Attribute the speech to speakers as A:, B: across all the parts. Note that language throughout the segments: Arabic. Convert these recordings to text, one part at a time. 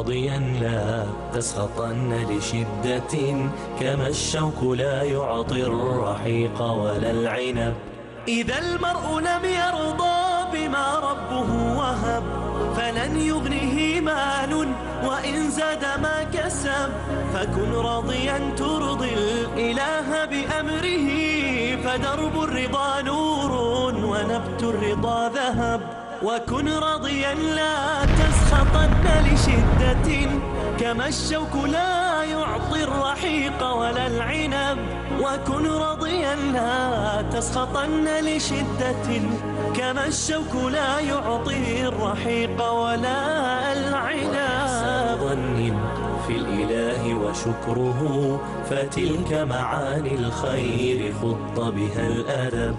A: راضيا لا تسخطن لشدة، كما الشوك لا يعطي الرحيق ولا العنب. إذا المرء لم يرضى بما ربه وهب، فلن يغنيه مال وإن زاد ما كسب. فكن راضيا ترضي الإله بأمره، فدرب الرضا نور ونبت الرضا ذهب. وكن راضيا لا تسخطن لشدة، كما الشوك لا يعطي الرحيق ولا العنب. وكن راضيا لا تسخطن لشدة، كما الشوك لا يعطي الرحيق ولا العنب. ظن في الإله وشكره، فتلك معاني الخير خط بها الأدب.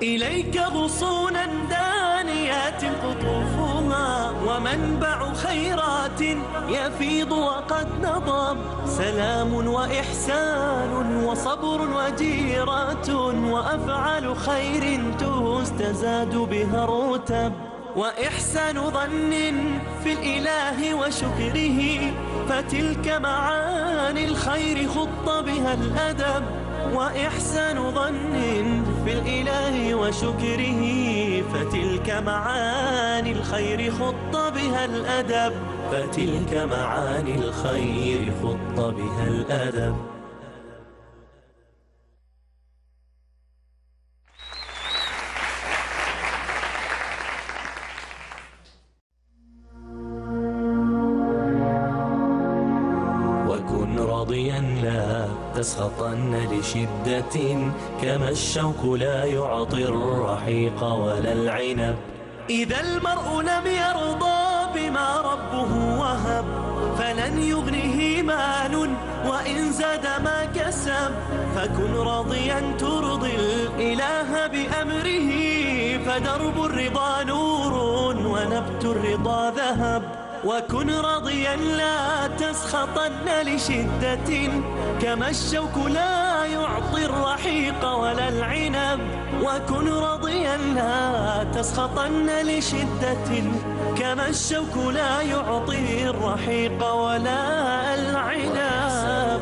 A: إليك غصونا دانيات قطوفها، ومنبع خيرات يفيض وقد نضب. سلام وإحسان وصبر وجيرات، وأفعال خير تستزاد بها الرتب. وإحسان ظن في الإله وشكره، فتلك معاني الخير خط بها الأدب. وإحسان ظن في الإله وشكره، فتلك معاني الخير خط بها الأدب. فتلك معاني الخير خط بها الأدب. وكن راضيا لا تسخطن لشدة، كما الشوك لا يعطي الرحيق ولا العنب. إذا المرء لم يرضى بما ربه وهب، فلن يغنيه مال وإن زاد ما كسب. فكن راضيا ترضي الإله بأمره، فدرب الرضا نور ونبت الرضا ذهب. وكن راضيا لا تسخطن لشدة، كما الشوك لا يعطي الرحيق ولا العنب. وكن راضيا لا تسخطن لشدة، كما الشوك لا يعطي الرحيق ولا العنب.